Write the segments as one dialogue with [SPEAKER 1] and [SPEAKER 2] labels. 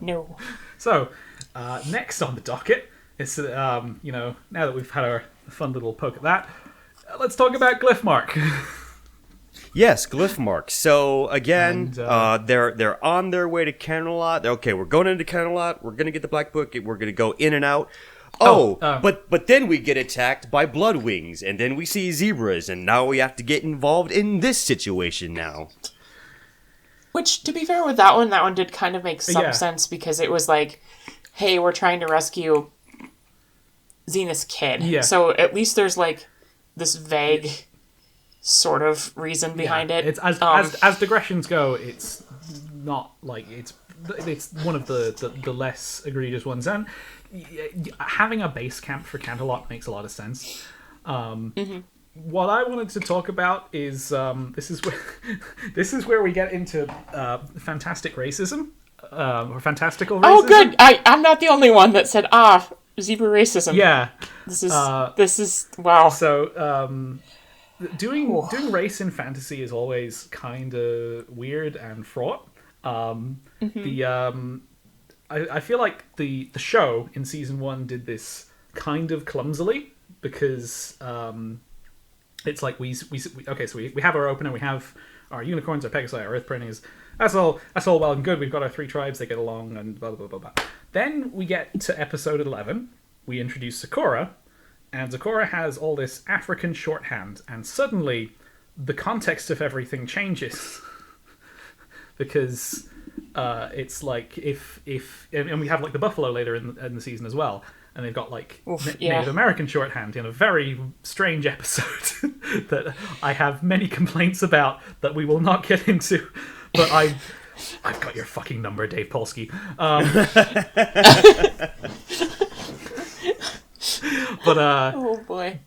[SPEAKER 1] No.
[SPEAKER 2] So, next on the docket is, now that we've had our fun little poke at that, let's talk about Glyphmark.
[SPEAKER 3] Yes, Glyphmark. So again,
[SPEAKER 2] And,
[SPEAKER 3] they're on their way to Camelot. Okay, we're going into Camelot. We're gonna get the Black Book. We're gonna go in and out. But then we get attacked by Bloodwings, and then we see zebras, and now we have to get involved in this situation now.
[SPEAKER 1] Which, to be fair with that one did kind of make some sense, because it was like, hey, we're trying to rescue Zenith's kid.
[SPEAKER 2] Yeah.
[SPEAKER 1] So at least there's like this vague sort of reason behind it.
[SPEAKER 2] It's as digressions go, it's not like it's one of the less egregious ones, and having a base camp for Canterlot makes a lot of sense. What I wanted to talk about is this is where we get into fantastic racism, or fantastical racism.
[SPEAKER 1] Oh, good. I'm not the only one that said zebra racism.
[SPEAKER 2] Yeah,
[SPEAKER 1] this is wow.
[SPEAKER 2] So doing race in fantasy is always kind of weird and fraught. I feel like the show in season 1 did this kind of clumsily, because it's like we have our opener, we have our unicorns, our pegasi, our earth printies. That's all well and good. We've got our 3 tribes, they get along, and blah blah blah blah. Then we get to episode 11. We introduce Sakura, and Sakura has all this African shorthand, and suddenly the context of everything changes. Because it's like if and we have like the buffalo later in the season as well, and they've got like Native American shorthand in a very strange episode that I have many complaints about that we will not get into, but I've got your fucking number, Dave Polsky. But
[SPEAKER 1] oh boy,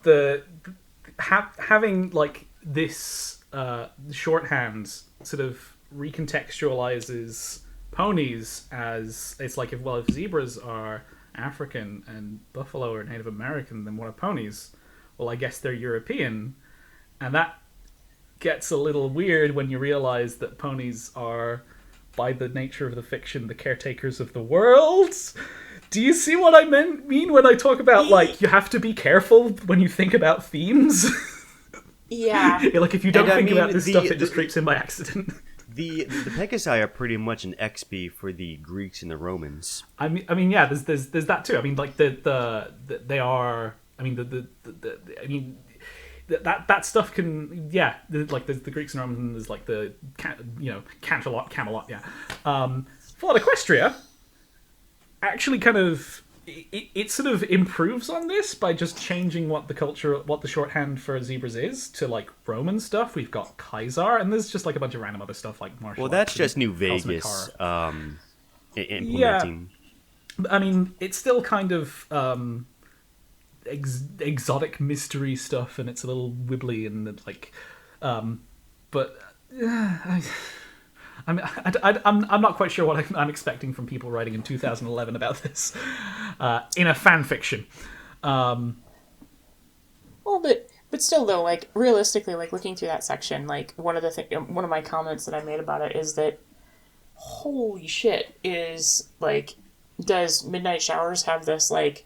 [SPEAKER 2] having like this shorthand sort of recontextualizes ponies as, it's like, if zebras are African and buffalo are Native American, then what are ponies? Well, I guess they're European, and that gets a little weird when you realize that ponies are, by the nature of the fiction, the caretakers of the world. Do you see what I mean when I talk about, like, you have to be careful when you think about themes?
[SPEAKER 1] Yeah.
[SPEAKER 2] Like, if you don't think about this stuff, it just creeps in by accident.
[SPEAKER 3] The Pegasi are pretty much an XP for the Greeks and the Romans.
[SPEAKER 2] I mean, yeah. There's that too. I mean, like they are. I mean, that stuff can, yeah. Like there's the Greeks and Romans, and there's like the Camelot, yeah. For Equestria, actually, kind of. It sort of improves on this by just changing what the shorthand for zebras is to like Roman stuff. We've got Kaiser, and there's just like a bunch of random other stuff like martial.
[SPEAKER 3] Well, that's
[SPEAKER 2] arts
[SPEAKER 3] just New Vegas implementing.
[SPEAKER 2] Yeah, I mean, it's still kind of exotic mystery stuff, and it's a little wibbly and like, but. I'm not quite sure what I'm expecting from people writing in 2011 about this in a fan fiction.
[SPEAKER 1] Well, but still though, like realistically, like looking through that section, like one of my comments that I made about it is that holy shit is like, does Midnight Showers have this like,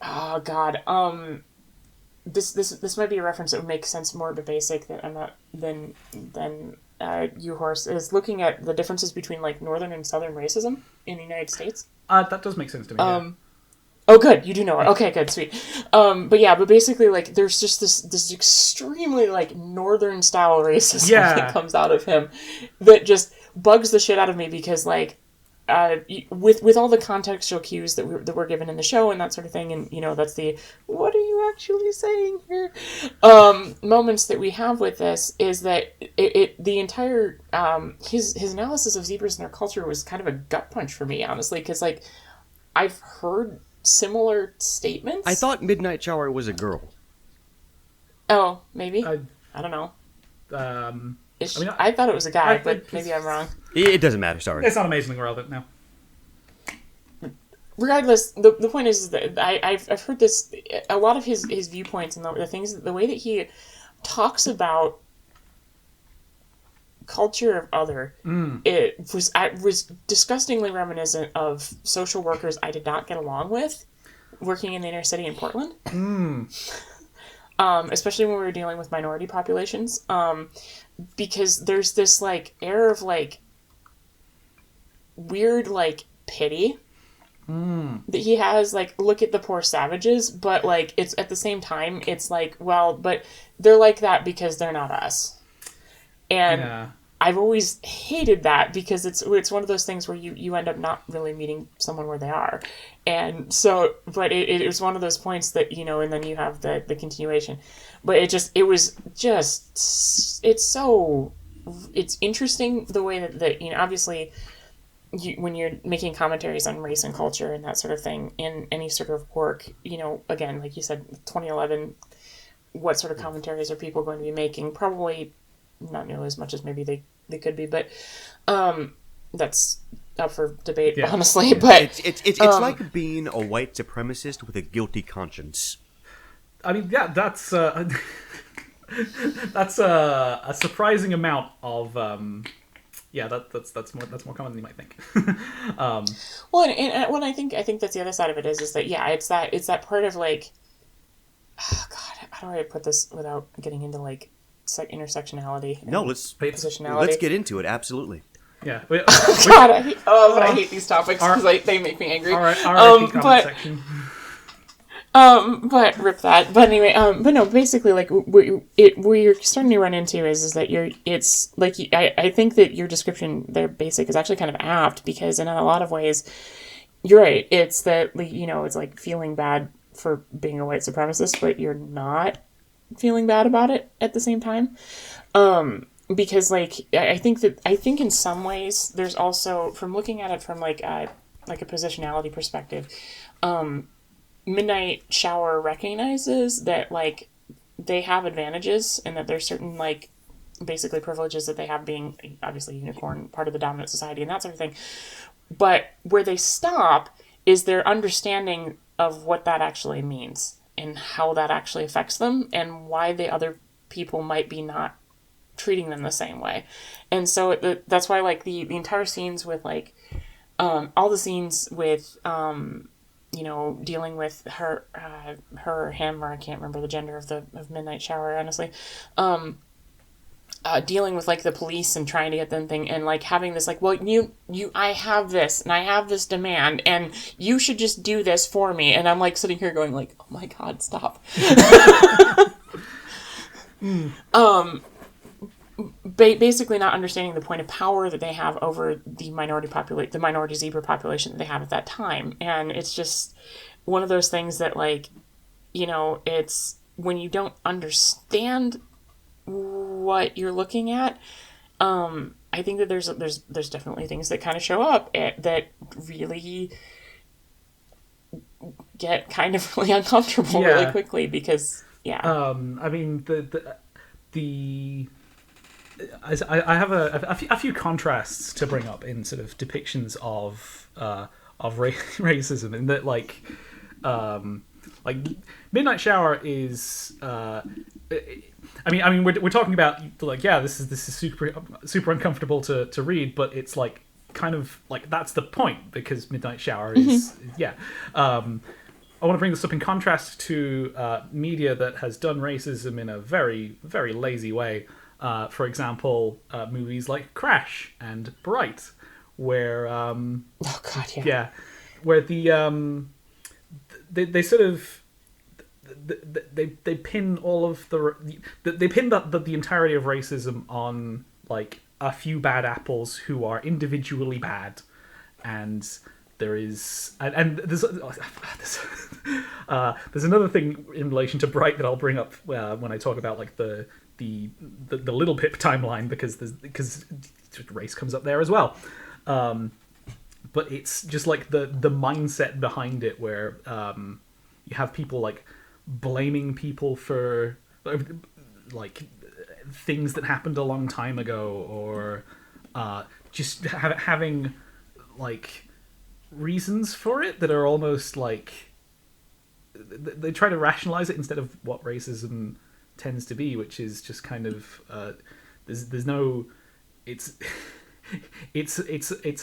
[SPEAKER 1] oh god, this might be a reference that would make sense more to basic than you horse is looking at the differences between like northern and southern racism in the United States.
[SPEAKER 2] That does make sense to me. Yeah.
[SPEAKER 1] Oh, good, you do know it. Okay, good, sweet. But basically, like, there's just this extremely like northern style racism that comes out of him that just bugs the shit out of me, because like. With all the contextual cues that we're given in the show and that sort of thing, and that's the what are you actually saying here moments that we have with this, is that the entire his analysis of zebras and their culture was kind of a gut punch for me, honestly, because like I've heard similar statements.
[SPEAKER 3] I thought Midnight Shower was a girl.
[SPEAKER 1] Oh, maybe I don't know. I thought it was a guy, but maybe I'm wrong.
[SPEAKER 3] It doesn't matter, sorry.
[SPEAKER 2] It's not amazingly relevant now.
[SPEAKER 1] Regardless, the point is that I've heard this, a lot of his viewpoints and the things, the way that he talks about culture of other, it was disgustingly reminiscent of social workers I did not get along with working in the inner city in Portland. Especially when we were dealing with minority populations. Because there's this, like, air of, like, weird, like, pity that he has, like, look at the poor savages, but, like, it's at the same time, it's like, well, but they're like that because they're not us. And I've always hated that because it's one of those things where you end up not really meeting someone where they are. And so, but it was one of those points that, you know, and then you have the continuation. But it's interesting the way that you know, obviously, when you're making commentaries on race and culture and that sort of thing in any sort of work, you know, again, like you said, 2011, what sort of commentaries are people going to be making? Probably not nearly as much as maybe they could be, but that's up for debate, honestly. But
[SPEAKER 3] it's like being a white supremacist with a guilty conscience.
[SPEAKER 2] I mean, yeah, that's that's a surprising amount of that's more common than you might think.
[SPEAKER 1] Well, and what I think that's the other side of it is that it's that part of, like, oh God, how do I put this without getting into, like, intersectionality?
[SPEAKER 3] No, let's get into it. Absolutely.
[SPEAKER 2] Yeah.
[SPEAKER 1] God, I hate these topics because they make me angry.
[SPEAKER 2] All right, comment section.
[SPEAKER 1] But rip that. But anyway, but no, basically, like, what you're starting to run into is that it's like, I think that your description there, basic, is actually kind of apt, because in a lot of ways, you're right. It's that, you know, it's like feeling bad for being a white supremacist, but you're not feeling bad about it at the same time. Because, like, I think in some ways there's also, from looking at it from like a positionality perspective, Midnight Shower recognizes that, like, they have advantages and that there's certain, like, basically privileges that they have being obviously unicorn, part of the dominant society and that sort of thing. But where they stop is their understanding of what that actually means and how that actually affects them and why the other people might be not treating them the same way. And so that's why, like, the entire scenes with, like, all the scenes with, you know, dealing with him, or I can't remember the gender of Midnight Shower, honestly, dealing with, like, the police and trying to get them thing, and, like, having this, like, well, I have this, and I have this demand, and you should just do this for me. And I'm, like, sitting here going, like, oh my God, stop. Basically not understanding the point of power that they have over the minority zebra population that they have at that time. And it's just one of those things that, like, you know, it's when you don't understand what you're looking at, I think that there's definitely things that kind of show up that really get kind of really uncomfortable really quickly, because I
[SPEAKER 2] mean I have a few contrasts to bring up in sort of depictions of racism, in that, like Midnight Shower is I mean we're talking about, like, this is super uncomfortable to read, but it's, like, kind of like that's the point, because Midnight Shower is I want to bring this up in contrast to media that has done racism in a very, very lazy way. For example, movies like Crash and Bright, where where they sort of they pin all of they pin the entirety of racism on, like, a few bad apples who are individually bad, and there's another thing in relation to Bright that I'll bring up when I talk about, like, the Little Pip timeline, because race comes up there as well. But it's just, like, the mindset behind it, where you have people, like, blaming people for, like, things that happened a long time ago, or just having, like, reasons for it that are almost like they try to rationalize it instead of what racism tends to be, which is just kind of there's no it's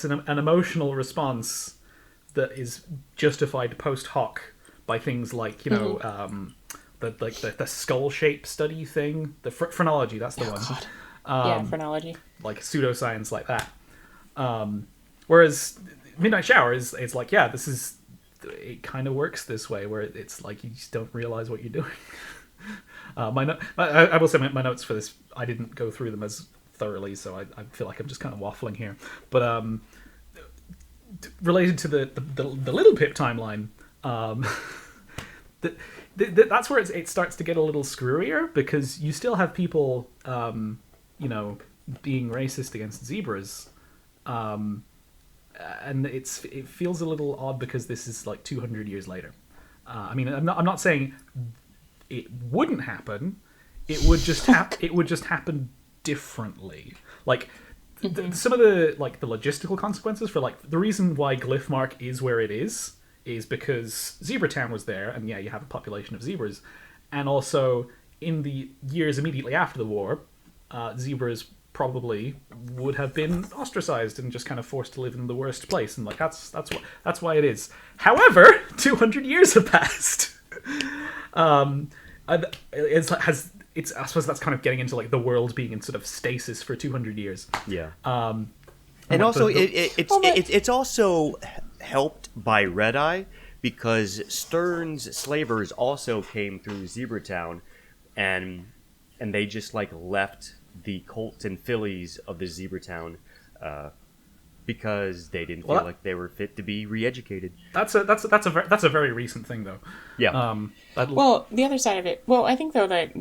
[SPEAKER 2] an emotional response that is justified post hoc by things like, you know, the skull shape study thing, the phrenology. That's the one.
[SPEAKER 1] God. Phrenology.
[SPEAKER 2] Like pseudoscience like that. Whereas Midnight Shower is like, yeah, it kind of works this way, where it's like you just don't realize what you're doing. I will say my notes for this, I didn't go through them as thoroughly, so I feel like I'm just kind of waffling here. But related to the Little Pip timeline, that's where it starts to get a little screwier, because you still have people, you know, being racist against zebras, and it feels a little odd because this is like 200 years later. I mean, I'm not saying it wouldn't happen. It would just happen differently. Like some of the logistical consequences for like the reason why Glyphmark is where it is because Zebreatown was there, and yeah, you have a population of zebras, and also in the years immediately after the war, zebras probably would have been ostracized and just kind of forced to live in the worst place, and like that's why it is. However, 200 years have passed. I suppose that's kind of getting into like the world being in sort of stasis for 200 years.
[SPEAKER 3] Yeah. And also, it's also helped by Red Eye, because Stern's slavers also came through Zebreatown, and they just like left the colts and fillies of the Zebreatown because they didn't feel like they were fit to be re-educated.
[SPEAKER 2] That's a very recent thing, though.
[SPEAKER 3] Yeah.
[SPEAKER 1] Well, the other side of it. Well, I think though that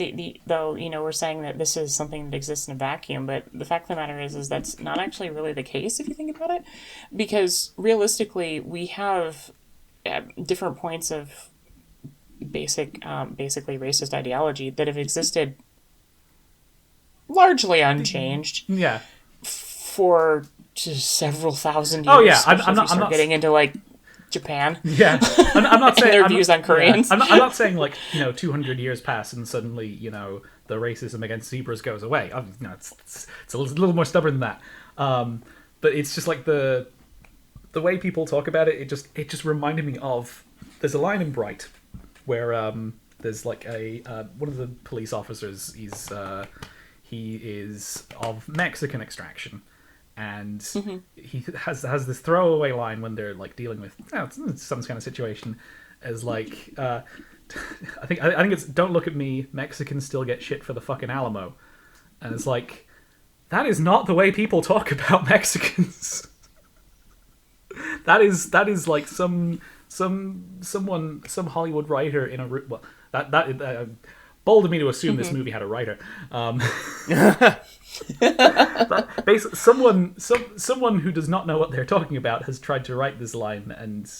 [SPEAKER 1] though you know we're saying that this is something that exists in a vacuum, but the fact of the matter is that's not actually really the case if you think about it, because realistically we have different points of basically racist ideology that have existed largely unchanged.
[SPEAKER 2] Yeah.
[SPEAKER 1] For just several thousand years.
[SPEAKER 2] Oh yeah, I'm not
[SPEAKER 1] getting into like Japan.
[SPEAKER 2] Yeah, I'm not saying
[SPEAKER 1] their views on Koreans.
[SPEAKER 2] Yeah, I'm not saying like 200 years pass and suddenly the racism against zebras goes away. It's a little more stubborn than that. But it's just like the way people talk about it. It just reminded me of, there's a line in Bright where there's like one of the police officers. He is of Mexican extraction. And he has this throwaway line when they're like dealing with some kind of situation, as like I think it's "Don't look at me, Mexicans still get shit for the fucking Alamo," and it's like that is not the way people talk about Mexicans. that is like some Hollywood writer in a bold of me to assume this movie had a writer. Basically, someone who does not know what they're talking about has tried to write this line, and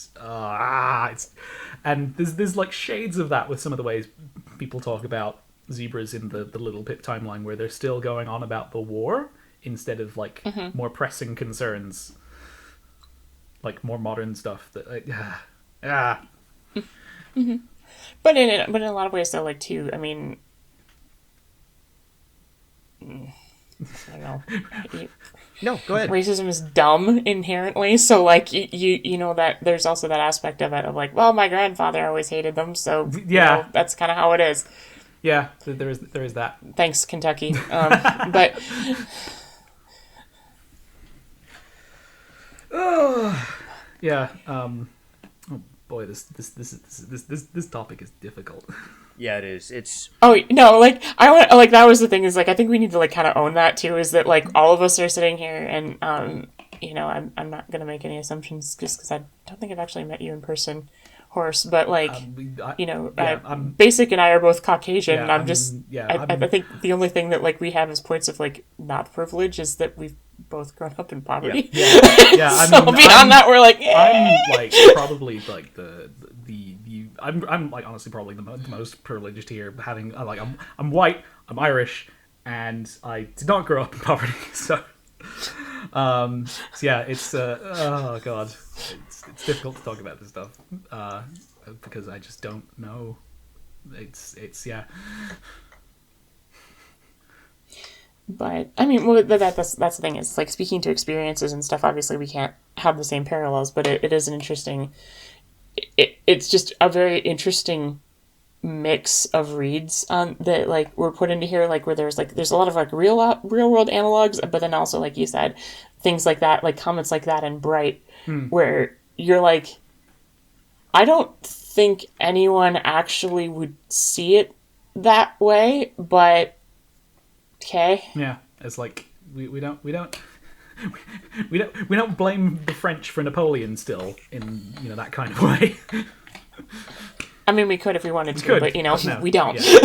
[SPEAKER 2] there's like shades of that with some of the ways people talk about zebras in the Little Pip timeline, where they're still going on about the war instead of like more pressing concerns, like more modern stuff. That
[SPEAKER 1] But in a lot of ways, though, like too. I mean, I don't know.
[SPEAKER 3] No, go ahead.
[SPEAKER 1] Racism is dumb inherently, so like you know that there's also that aspect of it of like, well, my grandfather always hated them, so
[SPEAKER 2] yeah,
[SPEAKER 1] that's kind of how it is.
[SPEAKER 2] Yeah, there is that.
[SPEAKER 1] Thanks, Kentucky. But
[SPEAKER 2] yeah. Oh boy, this topic is difficult.
[SPEAKER 3] Yeah, it is. It's
[SPEAKER 1] no, like I want like that was the thing is like I think we need to like kind of own that too. Is that like all of us are sitting here and I'm not gonna make any assumptions just because I don't think I've actually met you in person, Horse. But like Basic and I are both Caucasian. And I'm just I think the only thing that like we have as points of like not privilege is that we've both grown up in poverty.
[SPEAKER 2] Yeah.
[SPEAKER 1] So beyond that, we're like
[SPEAKER 2] I'm like probably like I'm like honestly probably the most privileged here, having like I'm white, I'm Irish, and I did not grow up in poverty. So yeah, it's oh god, it's difficult to talk about this stuff because I just don't know. It's yeah.
[SPEAKER 1] But I mean, well, that's the thing is like speaking to experiences and stuff. Obviously, we can't have the same parallels, but it is an interesting. It's just a very interesting mix of reads that like were put into here, like where there's a lot of like real world analogs, but then also like you said, things like that, like comments like that in Bright, where you're like, I don't think anyone actually would see it that way, but okay.
[SPEAKER 2] Yeah, it's like we don't we don't blame the French for Napoleon still in that kind of way.
[SPEAKER 1] I mean, we could if we wanted to, but no, we don't.
[SPEAKER 2] Yeah.